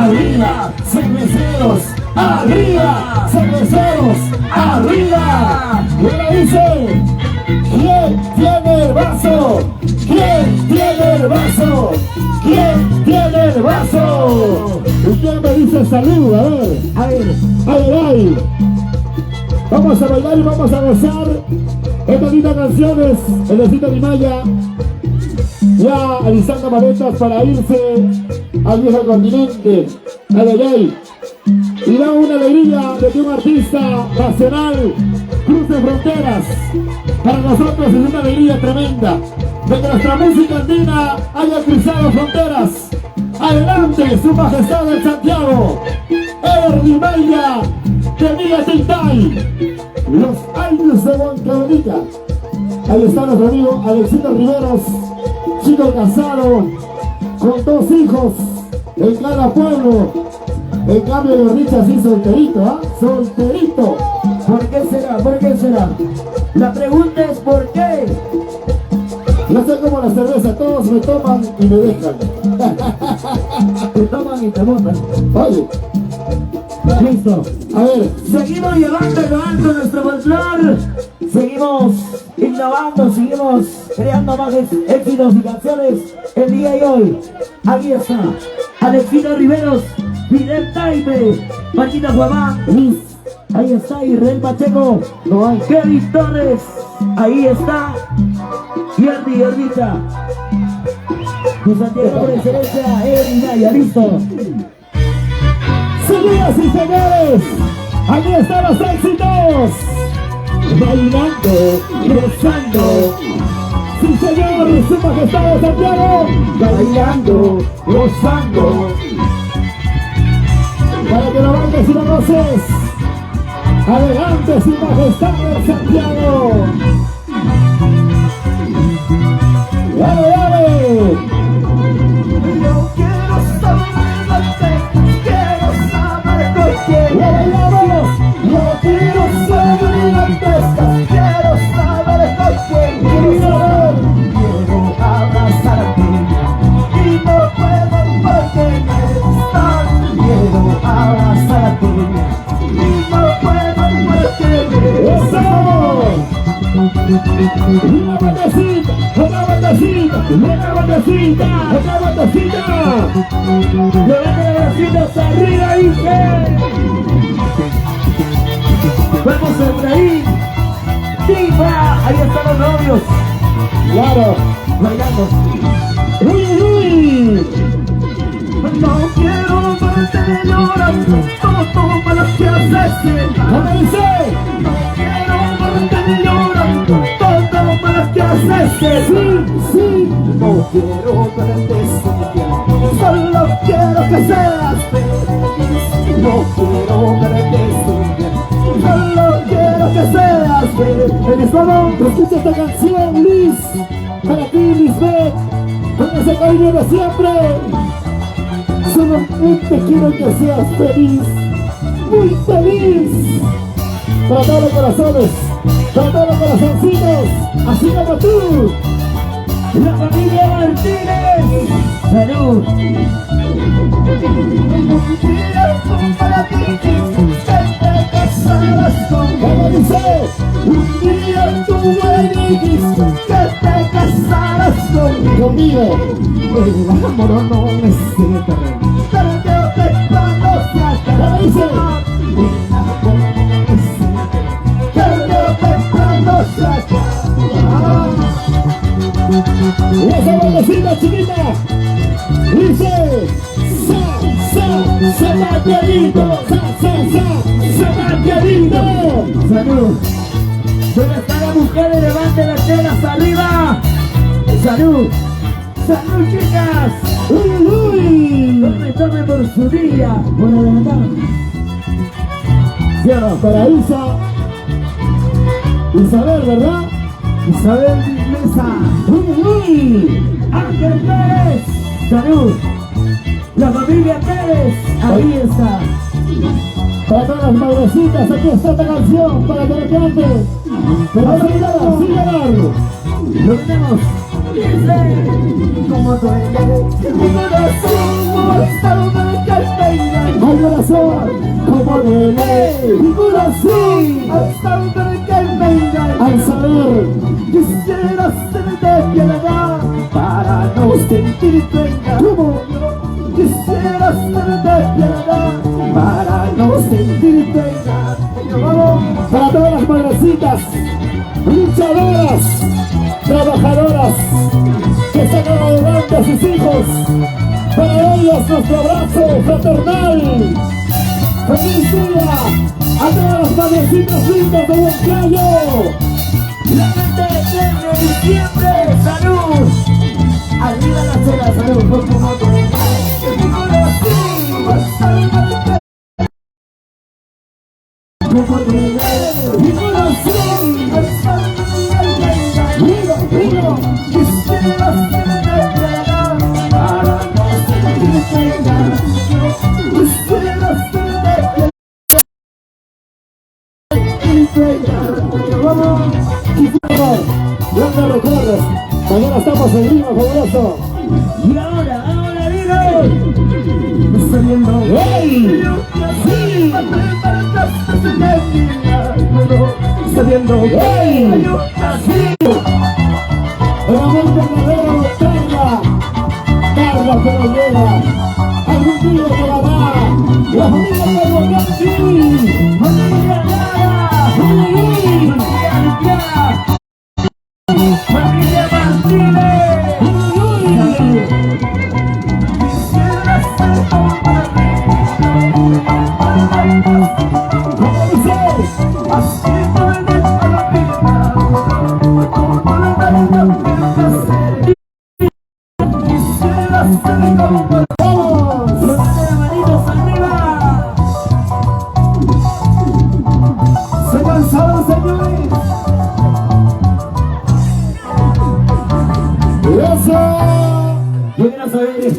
arriba, cerveceros, arriba, cerveceros, arriba. Y ahora dice, ¿quién tiene el vaso? ¿Quién tiene el vaso? ¿Quién tiene el vaso? ¿Y quién me dice salud? A ver. Vamos a bailar y vamos a gozar estas lindas canciones. El Necesito mi Maya, ya alisando maletas para irse al viejo continente. Ay. Y da una alegría de que un artista nacional cruce fronteras. Para nosotros es una alegría tremenda de que nuestra música andina haya cruzado fronteras. Adelante, su majestad el Santiago, Erdi Maya, de Villa Tintay, los años de Huancavelica. Ahí está nuestro amigo Alexito Riveros, chico casado, con 2 hijos en cada pueblo. En cambio de Richard así solterito, ¿ah? Solterito. ¿Por qué será? ¿Por qué será? La pregunta es ¿por qué? Yo soy como la cerveza, todos me toman y me dejan. Te toman y te botan. Oye, Listo. a ver, Seguimos llevando en lo alto nuestro folclor. Seguimos innovando, seguimos creando más éxitos y canciones el día de hoy. Aquí está Alexito Riveros, Fidel Taime, Paquita Guamán, Liz. Ahí está Israel Pacheco, no hay Kevin Torres. Ahí está Yerdi Yerdita. De Santiago por excelencia, Erdi Maya, listo. señoras y señores, aquí están los éxitos. Bailando, gozando. Sí, señor, su majestad de Santiago. Bailando, gozando. Para que lo bailes y lo goces. Adelante, su majestad de Santiago. ¡Dale, dale! Yo quiero saber quiero saber con quién. ¡Lo bailamos! Yo quiero saber la pesca, quiero saber con quién. Quiero abrazar a ti y no puedo porque me están. Quiero abrazar a ti y no puedo porque me ¡Eso! ¡Una bandecita! ¡Otra bandecita! ¡Otra bandecita! ¡Otra bandecita! levanta las bracitos arriba, dije. Vamos a Efraín, Tifa, ahí están los novios, ¡Claro! bailando. ¡Uy, uy! No quiero verte llorando, todo para que haces. ¿Cómo dice? No quiero verte llorando, todo para que haces. ¡Sí, sí! No quiero verte sufriendo, solo quiero que seas feliz. No quiero verte sufriendo, solo quiero que seas feliz. En estado, escucha esta canción, Liz. Para ti, Lisbeth. Con ese cariño de siempre. Solamente quiero que seas feliz. Muy feliz. Para todos los corazones. Para todos los corazoncitos. Así como tú. La familia Martínez, salud. Para ti, que te casarás ¿Cómo conmigo. dice? Un día tú me dijiste que te casarás conmigo. Conmigo. El amor no necesita pero creo que cuando se ¿Cómo dice? acaba, el amor no necesita pero creo que cuando se acaba. Y esa bandecita chiquita dice: se va querido, se va querido. Salud. ¿Dónde están las mujeres? Levanten las telas arriba. Salud. Salud, chicas. Uy, uy. Tomen por su día. Por adelantar. Cierra para Isabel, ¿verdad? Isabel Mesa. Uy, uy. Ángel Pérez. Salud. La familia Pérez. Ahí está. Para todas las madrecitas, aquí está esta canción para que la cante. Pero sin llorar. Lo tenemos. Dice, como duele mi corazón, molestado de que te ¿Cómo? Quisiera ser desvelada para no sentir pena. Vamos. Para todas las madrecitas, luchadoras, trabajadoras, que sacan adelante a sus hijos. Para ellos nuestro abrazo fraternal. ¡Feliz día a todas las madrecitas lindas de Huancayo! La gente de diciembre, salud. Arriba la chela, salud, por tu moto. Mi corazón, quisiera ser desvelada para no sentir pena. Quisiera ser desvelada. Vamos. ¿Dónde recorres? Mañana estamos en Lima, fabuloso. Y ahora, Lino, está viendo. ¡Ey! Sí. Está viendo. ¡Ey! Sí. El amor verdadero, Carla que nos llega. Algún día te la da. La familia de Guayaki. Familia Lara. Familia Lara. Familia Martínez. Quisiera ser como así puedes a la vida. Quisiera ser como ¡Vamos! manitos arriba. Se cansaron, señores. ¡Eso! Yo quiero saber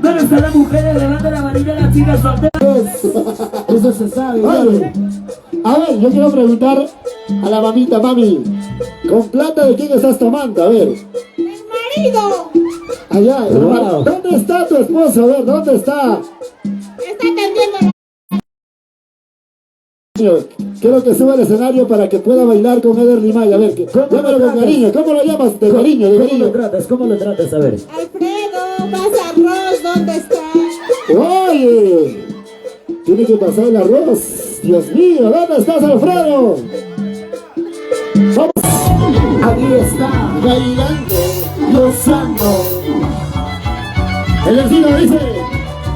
dónde están las mujeres, levanta la manita las chicas solteras. Eso se sabe. Oye, a ver, yo quiero preguntar a la mamita, mami, ¿con plata de quién estás tomando? A ver. ¡Marido! Allá, Wow. ¿dónde está tu esposo? A ver, ¿dónde está? Está atendiendo. Quiero que suba al escenario para que pueda bailar con Eder Limay. A ver, llámalo con cariño. ¿Cómo lo llamas? De cariño, de ¿Cómo lo cariño. tratas? ¿Cómo lo tratas? A ver. Alfredo, pasa arroz, ¿dónde está? Oye, tiene que pasar el arroz. Dios mío, ¿dónde estás, Alfredo? Vamos. Aquí está, Bailando, gozando. el vecino dice,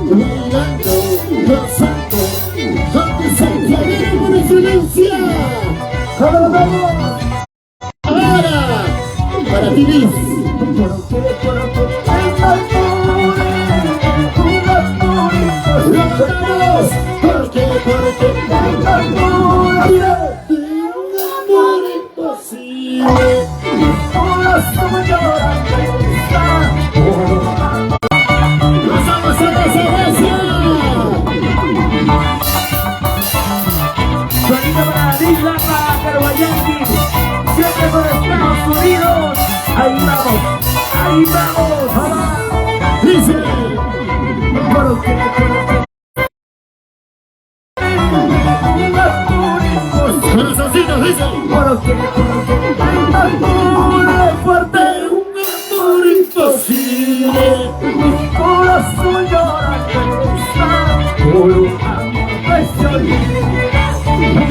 bailando, gozando, con tu esencia, viene por excelencia. ¡Vamos! Ahora, para ti, Liz. Levantamos, porque un amor imposible. Pasamos a esa gracia. Sonido para Isla Carguayanqui, siempre por Estados Unidos. Ahí vamos. Dice, corazoncitos, dice, Fuerte, un amor imposible. mi corazón llora que está por un amor que se olvida.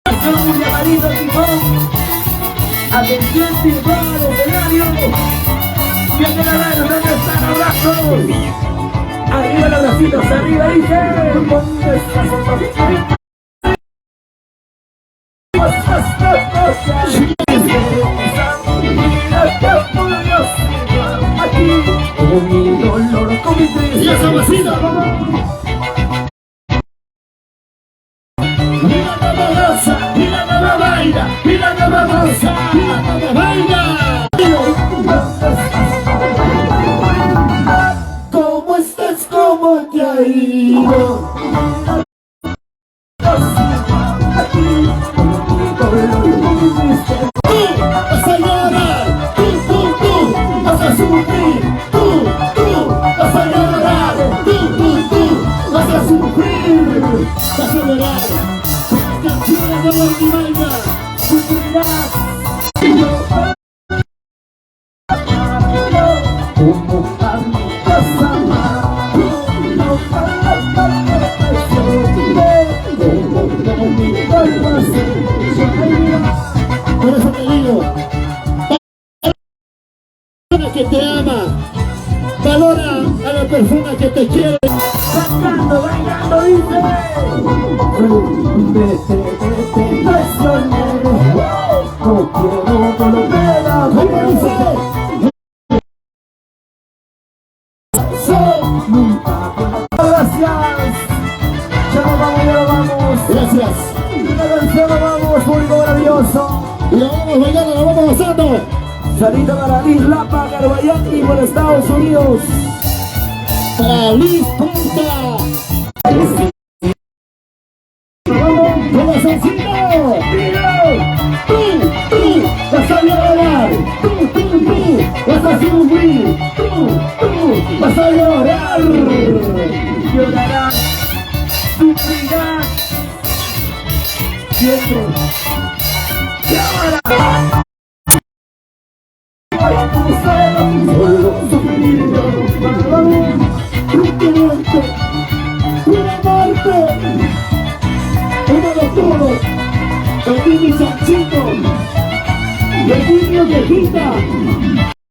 Un llamadito timón. Atención, timón del escenario. Vienen a ver dónde están los brazos. Arriba los bracitos, arriba dice. ¿Dónde estás? Aquí, con mi dolor, con mi tristeza. Y esa vecina. Mira cómo goza, mira cómo baila, mira cómo goza, mira cómo baila. ¿Cómo estás? ¿Cómo te ha ido? Aquí, con mi dolor, con mi tristeza. Tú vas a llorar, tú vas a sufrir, tú vas a llorar, tú vas a sufrir, vas a llorar. Con las canciones de Eder Limay. Sufrirás. persona que te ama. Valora a la persona que te quiere. Bailando, bailando, dice. Te traicioné. No quiero volver a ver. Gracias. Ya nos vamos, ya nos vamos. Gracias. Una canción, nos vamos, público maravilloso. Y la vamos bailando, la vamos gozando. Salita para Liz Lapa, Carbayaki por Estados Unidos. Para Liz Punta. ¡Con la sencillo! ¡Tú! ¡Vas a llorar! ¡Tú! ¡Vas a sufrir! ¡Tú! ¡Vas a llorar! Llorarás, sufrirás, siempre. Y ahora, Solo sufrir, un cliente, una muerte, uno de todos, el niño chanchito, el niño viejita,